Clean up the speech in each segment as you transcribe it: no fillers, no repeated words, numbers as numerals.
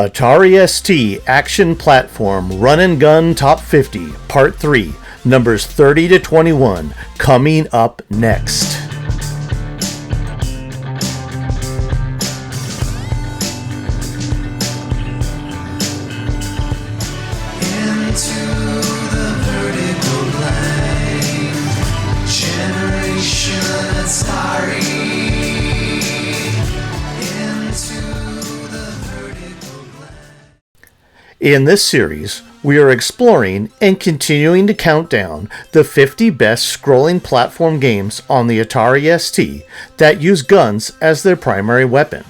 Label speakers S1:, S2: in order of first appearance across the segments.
S1: Atari ST Action Platform Run and Gun Top 50 Part 3, numbers 30 to 21, coming up next. In this series, we are exploring and continuing to count down the 50 best scrolling platform games on the Atari ST that use guns as their primary weapon.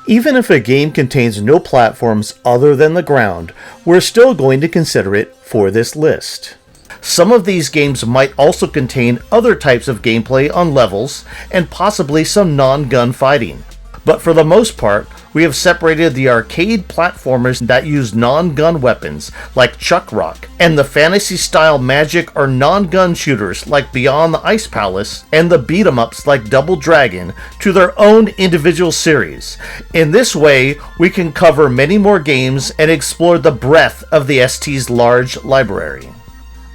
S1: Even if a game contains no platforms other than the ground, we're still going to consider it for this list. Some of these games might also contain other types of gameplay on levels and possibly some non-gun fighting. But for the most part, we have separated the arcade platformers that use non-gun weapons like Chuck Rock and the fantasy-style magic or non-gun shooters like Beyond the Ice Palace and the beat-em-ups like Double Dragon to their own individual series. In this way, we can cover many more games and explore the breadth of the ST's large library.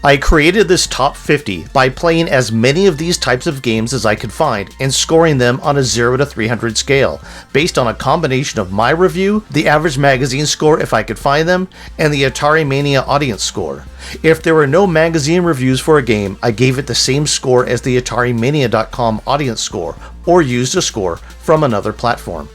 S1: I created this top 50 by playing as many of these types of games as I could find and scoring them on a 0 to 300 scale, based on a combination of my review, the average magazine score if I could find them, and the Atari Mania audience score. If there were no magazine reviews for a game, I gave it the same score as the AtariMania.com audience score, or used a score from another platform.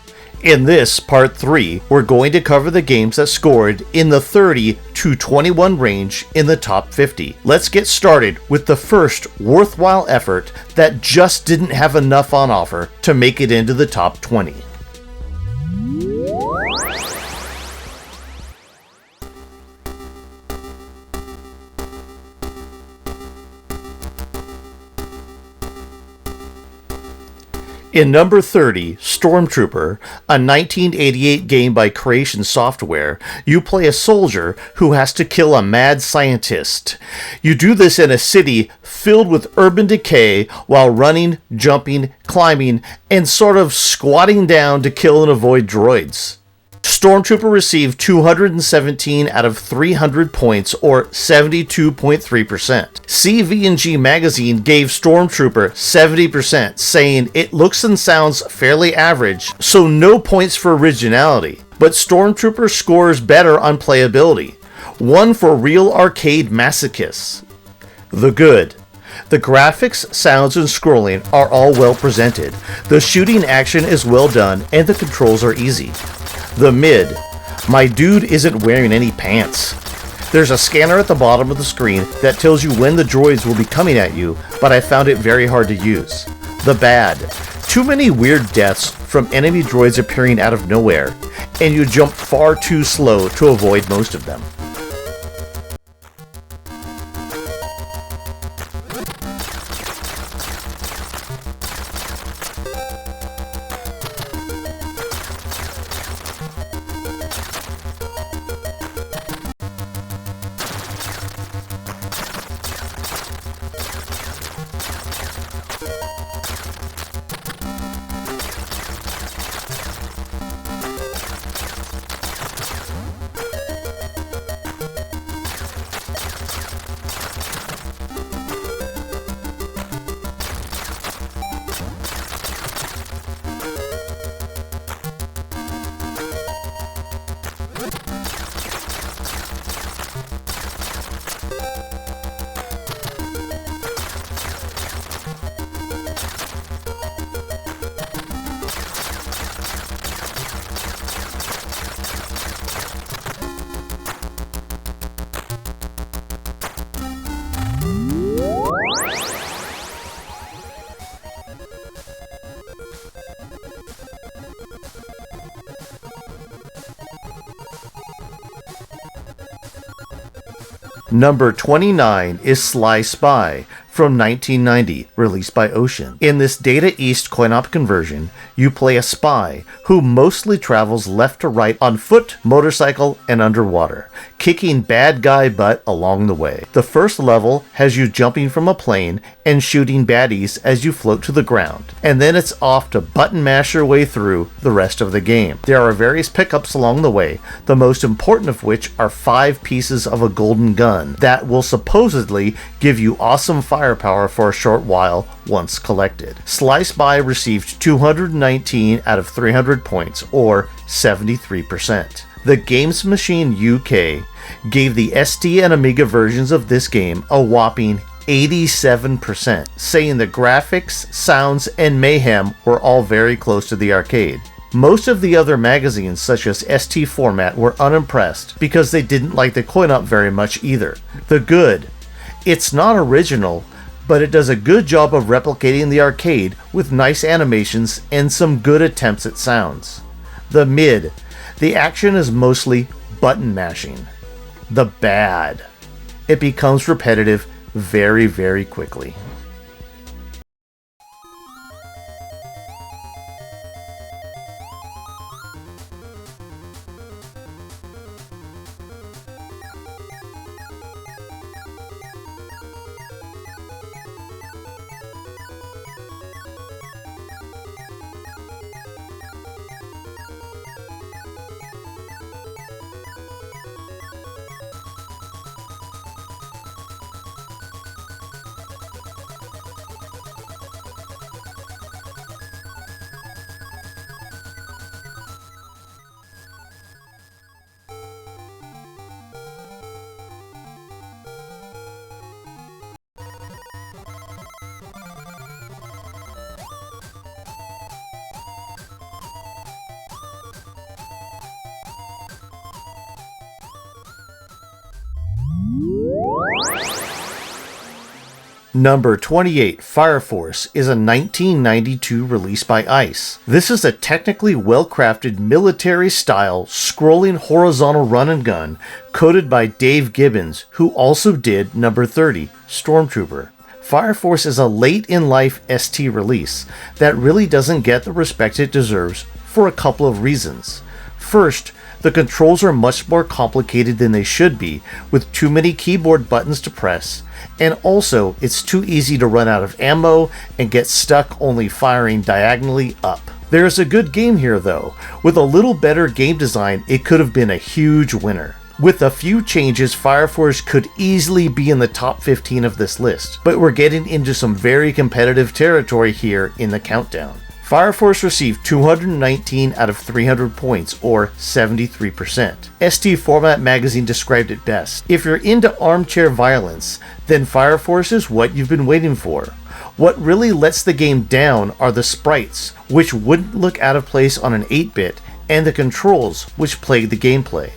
S1: In this Part 3, we're going to cover the games that scored in the 30 to 21 range in the top 50. Let's get started with the first worthwhile effort that just didn't have enough on offer to make it into the top 20. In number 30, Stormtrooper, a 1988 game by Creation Software, you play a soldier who has to kill a mad scientist. You do this in a city filled with urban decay while running, jumping, climbing, and sort of squatting down to kill and avoid droids. Stormtrooper received 217 out of 300 points, or 72.3%. CV&G magazine gave Stormtrooper 70%, saying it looks and sounds fairly average, so no points for originality. But Stormtrooper scores better on playability, one for real arcade masochists. The good. The graphics, sounds, and scrolling are all well presented. The shooting action is well done, and the controls are easy. The mid. My dude isn't wearing any pants. There's a scanner at the bottom of the screen that tells you when the droids will be coming at you, but I found it very hard to use. The bad. Too many weird deaths from enemy droids appearing out of nowhere, and you jump far too slow to avoid most of them. Number 29 is Sly Spy from 1990, released by Ocean. In this Data East coin-op conversion, you play a spy who mostly travels left to right on foot, motorcycle, and underwater, kicking bad guy butt along the way. The first level has you jumping from a plane and shooting baddies as you float to the ground, and then it's off to button mash your way through the rest of the game. There are various pickups along the way, the most important of which are 5 pieces of a golden gun that will supposedly give you awesome firepower for a short while once collected. Sly Spy received 219 out of 300 points, or 73%. The Games Machine UK gave the ST and Amiga versions of this game a whopping 87%, saying the graphics, sounds, and mayhem were all very close to the arcade. Most of the other magazines, such as ST Format, were unimpressed because they didn't like the coin-op very much either. The Good: it's not original, but it does a good job of replicating the arcade with nice animations and some good attempts at sounds. The Mid: the action is mostly button mashing. The Bad: it becomes repetitive very, very quickly. Number 28, Fire Force, is a 1992 release by ICE. This is a technically well-crafted military-style scrolling horizontal run-and-gun coded by Dave Gibbons, who also did number 30, Stormtrooper. Fire Force is a late-in-life ST release that really doesn't get the respect it deserves for a couple of reasons. First, the controls are much more complicated than they should be, with too many keyboard buttons to press, and also it's too easy to run out of ammo and get stuck only firing diagonally up. There's a good game here though. With a little better game design, it could have been a huge winner. With a few changes, Fire Force could easily be in the top 15 of this list, but we're getting into some very competitive territory here in the countdown. Fire Force received 219 out of 300 points, or 73%. ST Format magazine described it best: if you're into armchair violence, then Fire Force is what you've been waiting for. What really lets the game down are the sprites, which wouldn't look out of place on an 8-bit, and the controls, which plague the gameplay.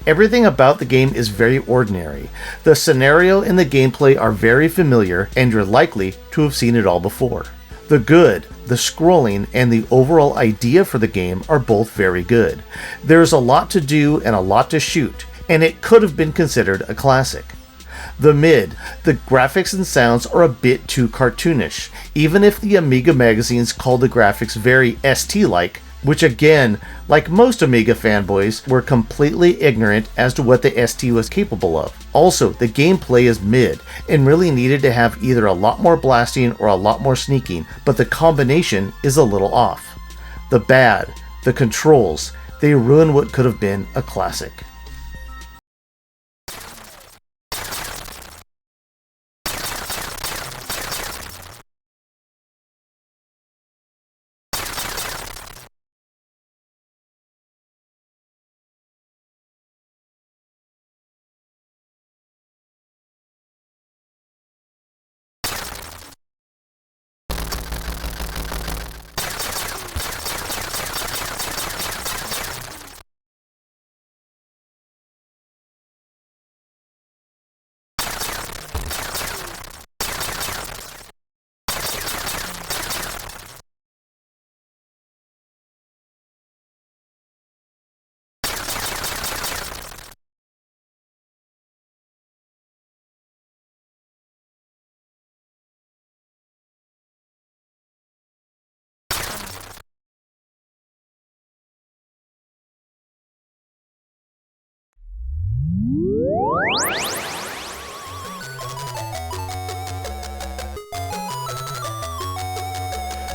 S1: Everything about the game is very ordinary. The scenario and the gameplay are very familiar, and you're likely to have seen it all before. The Good, the scrolling, and the overall idea for the game are both very good. There's a lot to do and a lot to shoot, and it could have been considered a classic. The Mid, the graphics and sounds are a bit too cartoonish, even if the Amiga magazines called the graphics very ST-like, which again, like most Amiga fanboys, were completely ignorant as to what the ST was capable of. Also, the gameplay is mid, and really needed to have either a lot more blasting or a lot more sneaking, but the combination is a little off. The Bad, the controls, they ruin what could have been a classic.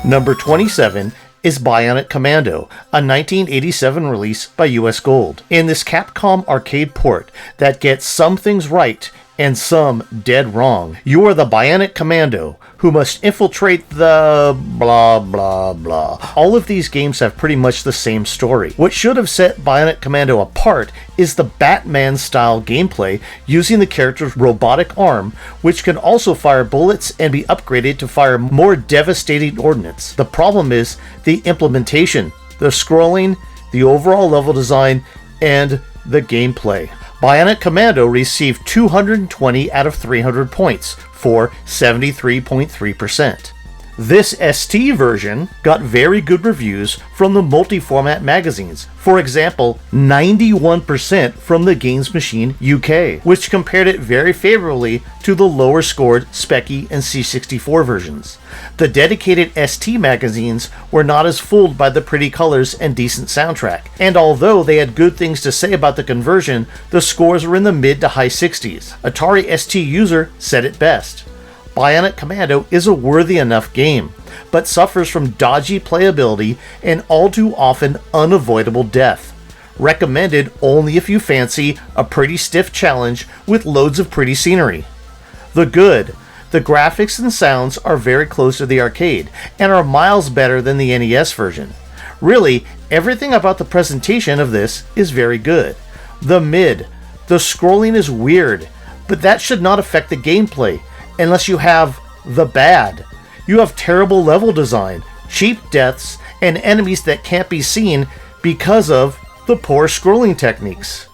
S1: Number 27 is Bionic Commando, a 1987 release by US Gold. In this Capcom arcade port that gets some things right and some dead wrong, you are the Bionic Commando who must infiltrate the blah blah blah. All of these games have pretty much the same story. What should have set Bionic Commando apart is the Batman-style gameplay using the character's robotic arm, which can also fire bullets and be upgraded to fire more devastating ordnance. The problem is the implementation, the scrolling, the overall level design, and the gameplay. Bionic Commando received 220 out of 300 points for 73.3%. This ST version got very good reviews from the multi-format magazines. For example, 91% from the Games Machine UK, which compared it very favorably to the lower scored Speccy and C64 versions. The dedicated ST magazines were not as fooled by the pretty colors and decent soundtrack, and although they had good things to say about the conversion, the scores were in the mid to high 60s. Atari ST user said it best: Bionic Commando is a worthy enough game, but suffers from dodgy playability and all too often unavoidable death. Recommended only if you fancy a pretty stiff challenge with loads of pretty scenery. The good: the graphics and sounds are very close to the arcade and are miles better than the NES version. Really, everything about the presentation of this is very good. The mid: the scrolling is weird, but that should not affect the gameplay. Unless you have the bad. You have terrible level design, cheap deaths, and enemies that can't be seen because of the poor scrolling techniques.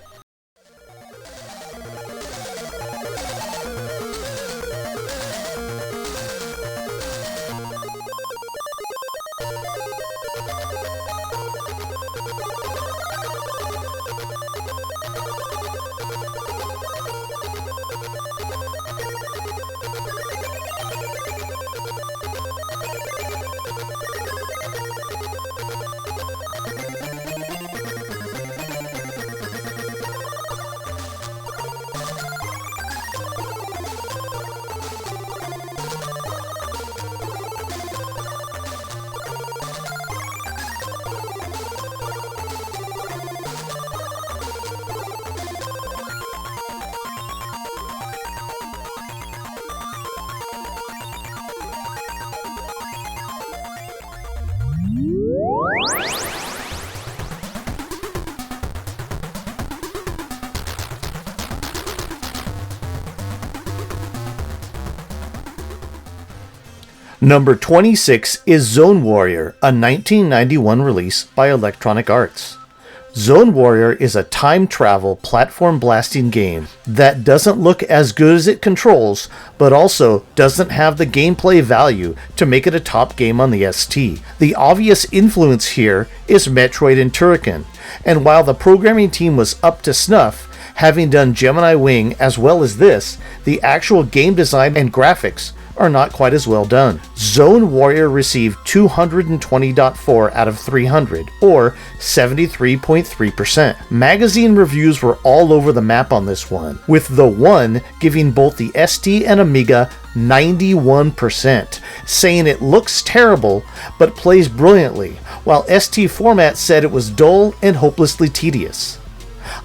S1: Number 26 is Zone Warrior, a 1991 release by Electronic Arts. Zone Warrior is a time travel platform blasting game that doesn't look as good as it controls, but also doesn't have the gameplay value to make it a top game on the ST. The obvious influence here is Metroid and Turrican, and while the programming team was up to snuff, having done Gemini Wing as well as this, the actual game design and graphics are not quite as well done. Zone Warrior received 220.4 out of 300, or 73.3%. Magazine reviews were all over the map on this one, with the one giving both the ST and Amiga 91%, saying it looks terrible but plays brilliantly, while ST Format said it was dull and hopelessly tedious.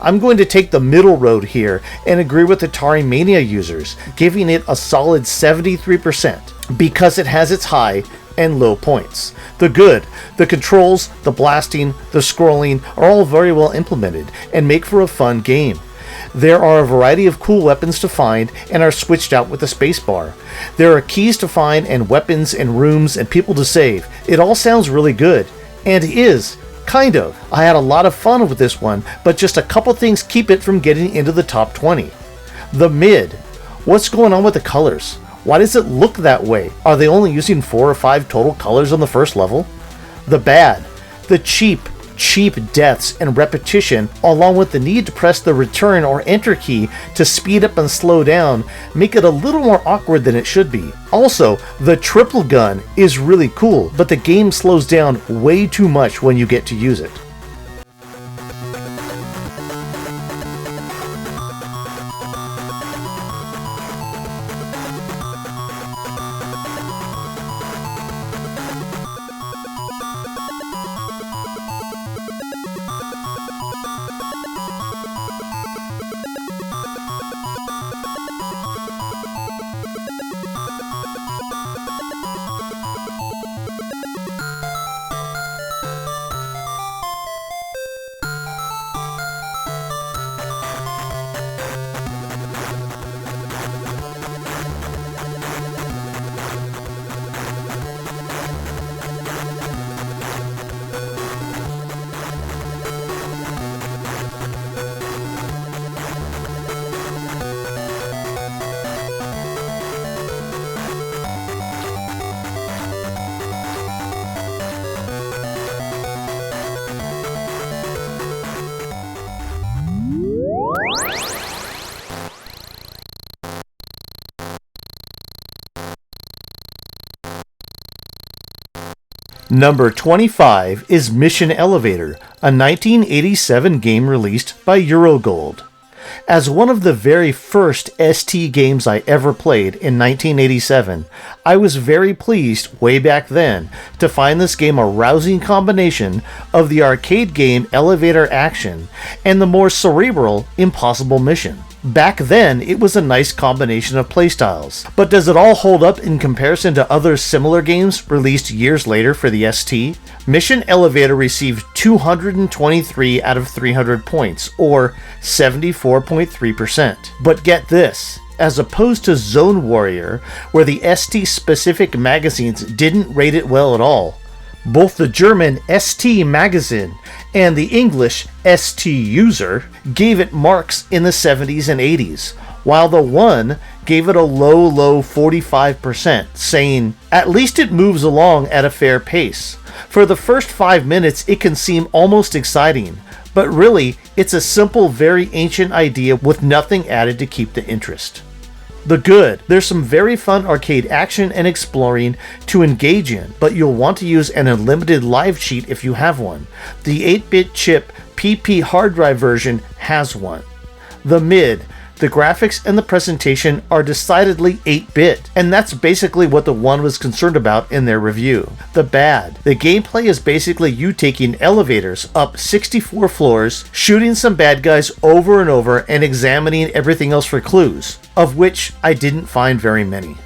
S1: I'm going to take the middle road here and agree with Atari Mania users, giving it a solid 73% because it has its high and low points. The good: the controls, the blasting, the scrolling are all very well implemented and make for a fun game. There are a variety of cool weapons to find and are switched out with the spacebar. There are keys to find and weapons and rooms and people to save. It all sounds really good, and is. Kind of. I had a lot of fun with this one, but just a couple things keep it from getting into the top 20. The mid: what's going on with the colors? Why does it look that way? Are they only using 4 or 5 total colors on the first level? The bad: the cheap deaths and repetition, along with the need to press the return or enter key to speed up and slow down, make it a little more awkward than it should be. Also, the triple gun is really cool, but the game slows down way too much when you get to use it. Number 25 is Mission Elevator, a 1987 game released by Eurogold. As one of the very first ST games I ever played in 1987, I was very pleased way back then to find this game a rousing combination of the arcade game Elevator Action and the more cerebral Impossible Mission. Back then, it was a nice combination of playstyles, but does it all hold up in comparison to other similar games released years later for the ST? Mission Elevator received 223 out of 300 points, or 74.3%. But get this, as opposed to Zone Warrior, where the ST-specific magazines didn't rate it well at all, both the German ST Magazine and the English ST User gave it marks in the 70s and 80s, while the one gave it a low 45%, saying, "At least it moves along at a fair pace. For the first 5 minutes it can seem almost exciting, but really it's a simple, very ancient idea with nothing added to keep the interest." The good, there's some very fun arcade action and exploring to engage in, but you'll want to use an unlimited live cheat if you have one. The 8-bit chip PP hard drive version has one. The mid, the graphics and the presentation are decidedly 8-bit, and that's basically what the one was concerned about in their review. The bad, the gameplay is basically you taking elevators up 64 floors, shooting some bad guys over and over, and examining everything else for clues, of which I didn't find very many.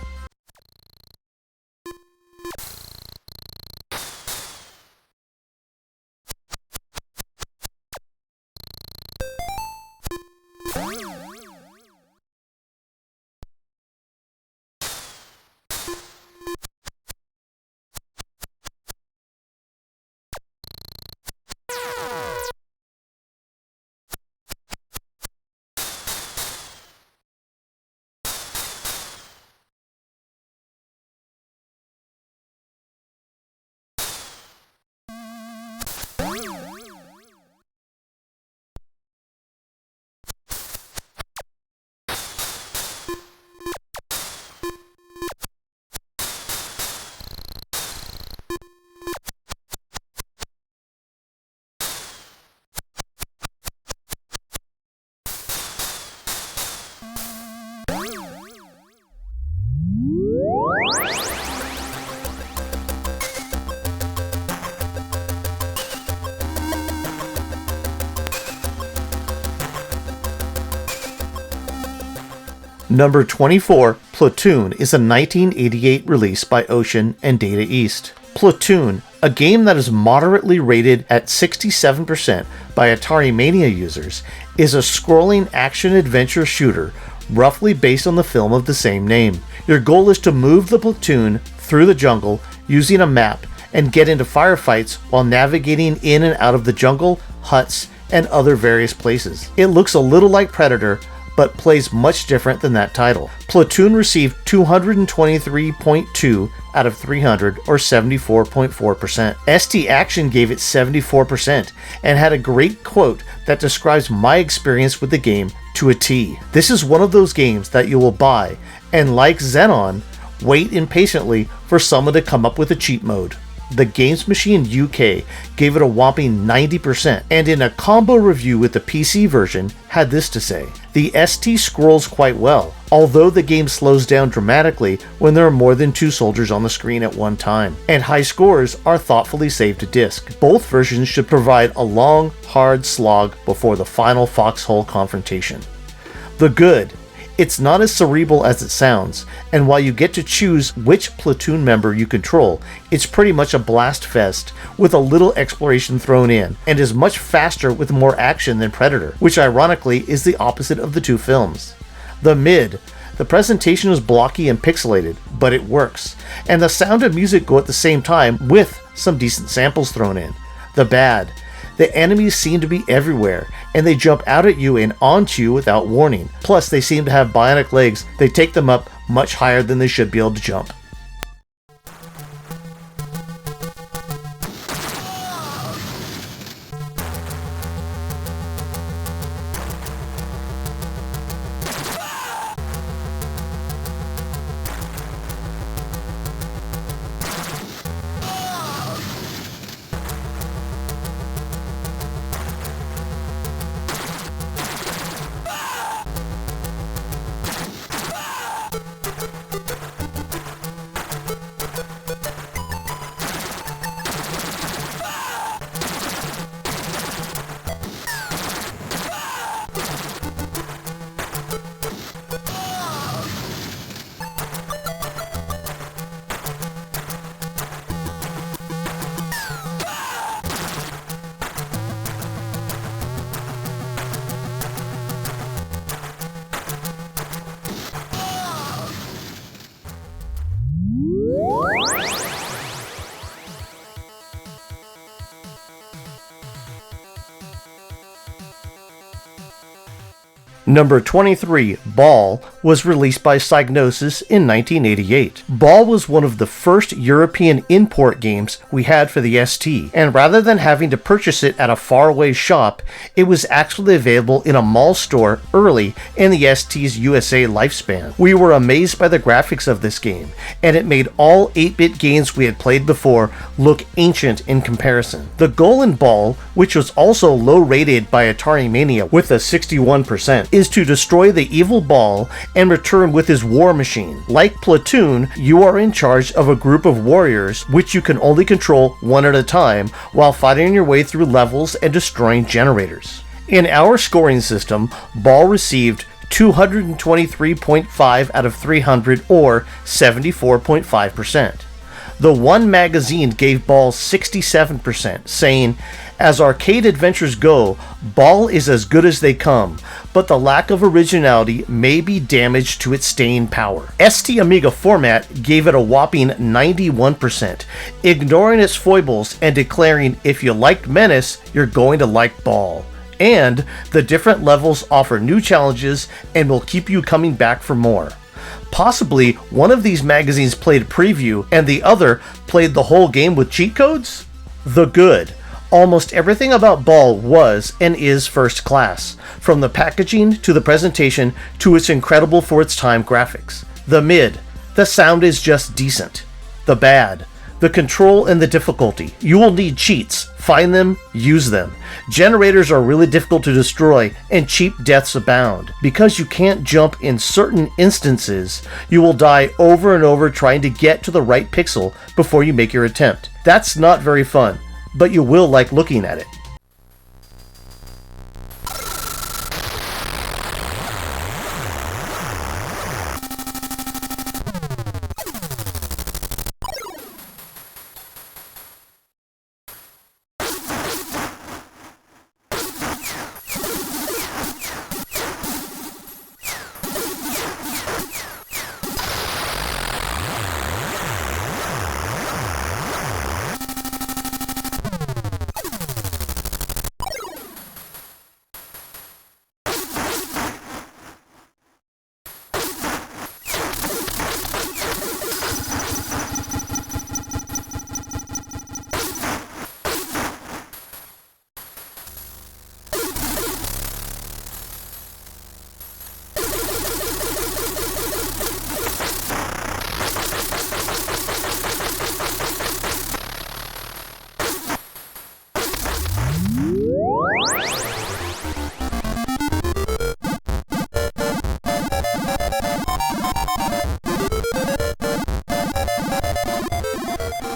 S1: Number 24, Platoon, is a 1988 release by Ocean and Data East. Platoon, a game that is moderately rated at 67% by Atari Mania users, is a scrolling action-adventure shooter roughly based on the film of the same name. Your goal is to move the platoon through the jungle using a map and get into firefights while navigating in and out of the jungle, huts, and other various places. It looks a little like Predator, but plays much different than that title. Platoon received 223.2 out of 300, or 74.4%. ST Action gave it 74% and had a great quote that describes my experience with the game to a T. "This is one of those games that you will buy and, like Xenon, wait impatiently for someone to come up with a cheat mode." The Games Machine UK gave it a whopping 90%, and in a combo review with the PC version had this to say: "The ST scrolls quite well, although the game slows down dramatically when there are more than 2 soldiers on the screen at one time, and high scores are thoughtfully saved to disk. Both versions should provide a long, hard slog before the final foxhole confrontation." The good, it's not as cerebral as it sounds, and while you get to choose which platoon member you control, it's pretty much a blast fest with a little exploration thrown in, and is much faster with more action than Predator, which ironically is the opposite of the two films. The mid, the presentation is blocky and pixelated, but it works, and the sound and music go at the same time with some decent samples thrown in. The bad, the enemies seem to be everywhere, and they jump out at you and onto you without warning. Plus, they seem to have bionic legs. They take them up much higher than they should be able to jump. Number 23, Ball, was released by Psygnosis in 1988. Ball was one of the first European import games we had for the ST, and rather than having to purchase it at a faraway shop, it was actually available in a mall store early in the ST's USA lifespan. We were amazed by the graphics of this game, and it made all 8-bit games we had played before look ancient in comparison. The goal in Ball, which was also low rated by Atari Mania with a 61%, is to destroy the evil Ball and return with his war machine. Like Platoon, you are in charge of a group of warriors which you can only control one at a time while fighting your way through levels and destroying generators. In our scoring system, Ball received 223.5 out of 300 or 74.5%. The One magazine gave Ball 67%, saying, "As arcade adventures go, Ball is as good as they come, but the lack of originality may be damage to its staying power." ST Amiga Format gave it a whopping 91%, ignoring its foibles and declaring if you liked Menace, you're going to like Ball. And the different levels offer new challenges and will keep you coming back for more. Possibly one of these magazines played a preview and the other played the whole game with cheat codes? The good. Almost everything about Ball was and is first class, from the packaging to the presentation to its incredible for its time graphics. The mid. The sound is just decent. The bad. The control and the difficulty. You will need cheats. Find them, use them. Generators are really difficult to destroy, and cheap deaths abound. Because you can't jump in certain instances, you will die over and over trying to get to the right pixel before you make your attempt. That's not very fun, but you will like looking at it.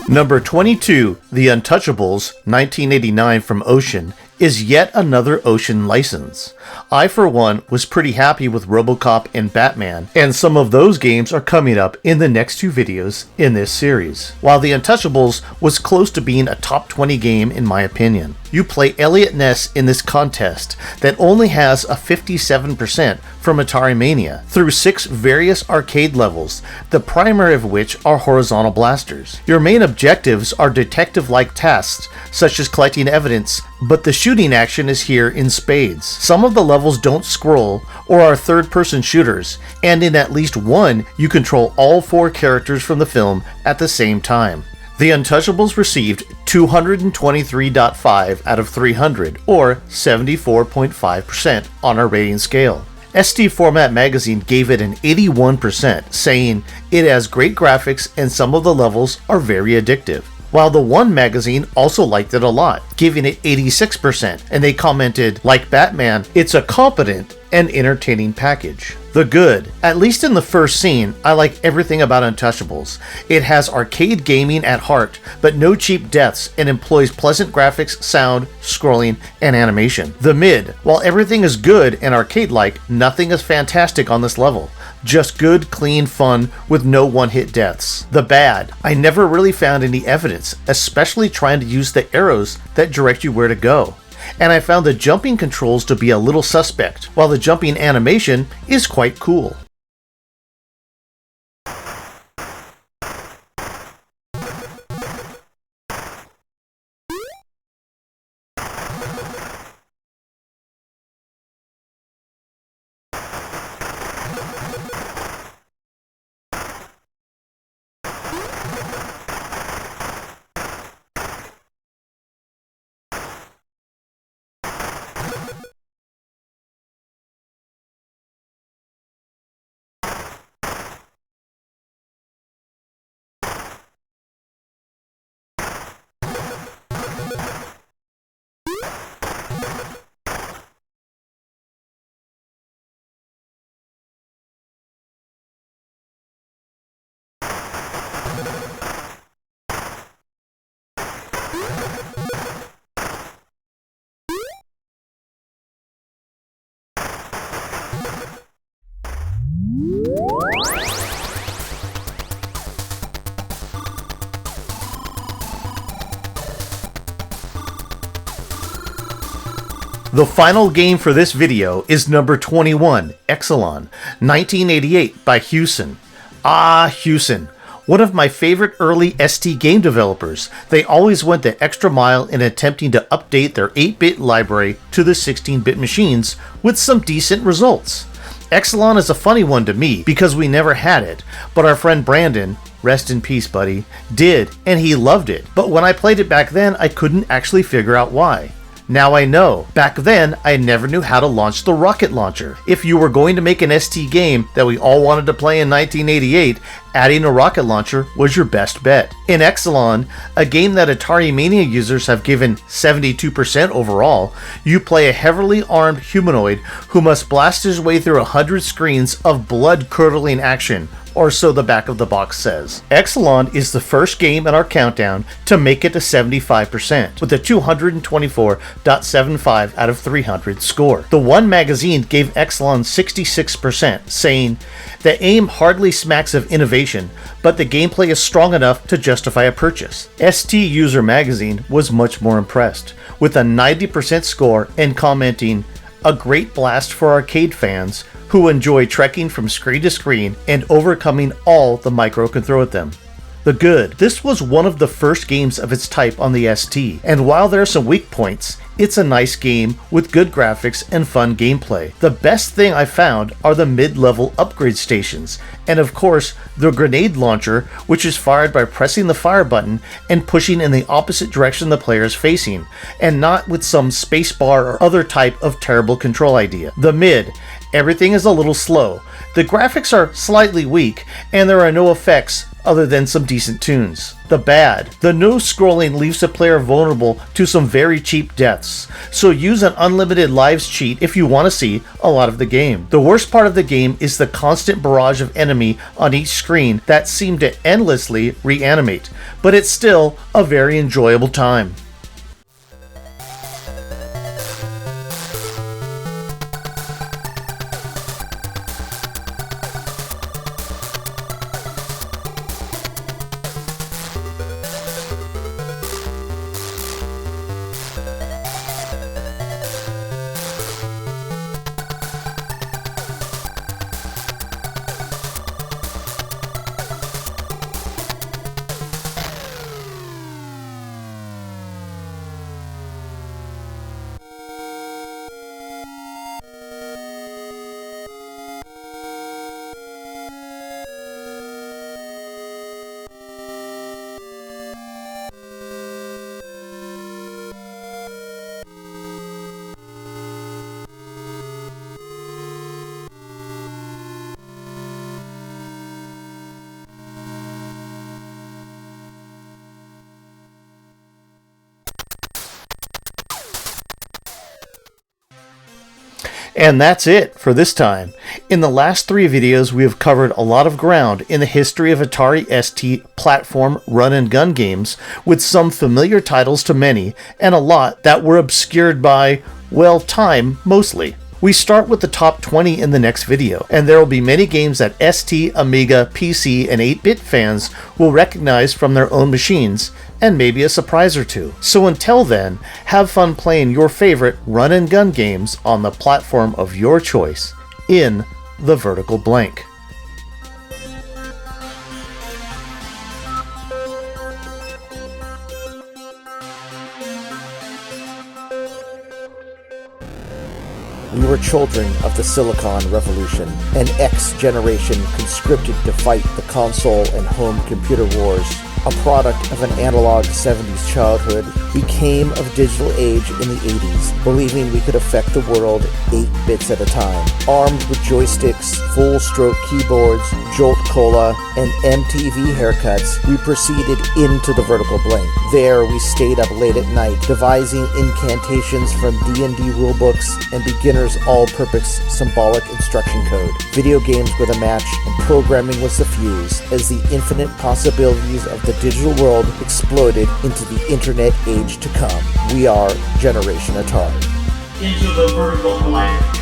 S1: Number 22, The Untouchables, 1989 from Ocean, is yet another Ocean license. I, for one, was pretty happy with RoboCop and Batman, and some of those games are coming up in the next two videos in this series. While The Untouchables was close to being a top 20 game in my opinion. You play Elliot Ness in this contest that only has a 57% from Atari Mania through 6 various arcade levels, the primary of which are horizontal blasters. Your main objectives are detective-like tasks such as collecting evidence, but the shooting action is here in spades. Some of the levels don't scroll or are third-person shooters, and in at least one you control all 4 characters from the film at the same time. The Untouchables received 223.5 out of 300, or 74.5% on our rating scale. ST Format Magazine gave it an 81%, saying it has great graphics and some of the levels are very addictive. While the One magazine also liked it a lot, giving it 86%, and they commented, like Batman, it's a competent and entertaining package. The good. At least in the first scene, I like everything about Untouchables. It has arcade gaming at heart, but no cheap deaths, and employs pleasant graphics, sound, scrolling, and animation. The mid. While everything is good and arcade-like, nothing is fantastic on this level. Just good, clean fun with no one-hit deaths. The bad. I never really found any evidence, especially trying to use the arrows that direct you where to go. And I found the jumping controls to be a little suspect, while the jumping animation is quite cool. The final game for this video is number 21, Exolon, 1988 by Hewson. Hewson, one of my favorite early ST game developers. They always went the extra mile in attempting to update their 8-bit library to the 16-bit machines with some decent results. Exolon is a funny one to me because we never had it, but our friend Brandon, rest in peace buddy, did, and he loved it. But when I played it back then, I couldn't actually figure out why. Now I know. Back then, I never knew how to launch the rocket launcher. If you were going to make an ST game that we all wanted to play in 1988, adding a rocket launcher was your best bet. In Exolon, a game that Atari Mania users have given 72% overall, you play a heavily armed humanoid who must blast his way through 100 screens of blood-curdling action, or so the back of the box says. Exolon is the first game in our countdown to make it to 75%, with a 224.75 out of 300 score. The One magazine gave Exolon 66%, saying, "The aim hardly smacks of innovation, but the gameplay is strong enough to justify a purchase." ST User magazine was much more impressed, with a 90% score and commenting, "A great blast for arcade fans who enjoy trekking from screen to screen and overcoming all the micro can throw at them." The good. This was one of the first games of its type on the ST, and while there are some weak points, it's a nice game with good graphics and fun gameplay. The best thing I found are the mid-level upgrade stations, and of course, the grenade launcher, which is fired by pressing the fire button and pushing in the opposite direction the player is facing, and not with some spacebar or other type of terrible control idea. The mid. Everything is a little slow. The graphics are slightly weak, and there are no effects other than some decent tunes. The bad. The no scrolling leaves the player vulnerable to some very cheap deaths, so use an unlimited lives cheat if you want to see a lot of the game. The worst part of the game is the constant barrage of enemy on each screen that seem to endlessly reanimate, but it's still a very enjoyable time. And that's it for this time. In the last 3 videos, we have covered a lot of ground in the history of Atari ST platform run and gun games, with some familiar titles to many, and a lot that were obscured by, well, time mostly. We start with the top 20 in the next video, and there will be many games that ST, Amiga, PC, and 8-bit fans will recognize from their own machines, and maybe a surprise or two. So until then, have fun playing your favorite run and gun games on the platform of your choice in the vertical blank.
S2: We were children of the Silicon Revolution, an X generation conscripted to fight the console and home computer wars. A product of an analog 70s childhood, we came of digital age in the 80s, believing we could affect the world 8 bits at a time. Armed with joysticks, full-stroke keyboards, Jolt Cola, and MTV haircuts, we proceeded into the vertical blank. There, we stayed up late at night, devising incantations from D&D rulebooks and beginner's all-purpose symbolic instruction code. Video games were the match, and programming was the fuse, as the infinite possibilities of the digital world exploded into the internet age to come. We are Generation Atari.
S3: Into the vertical blank.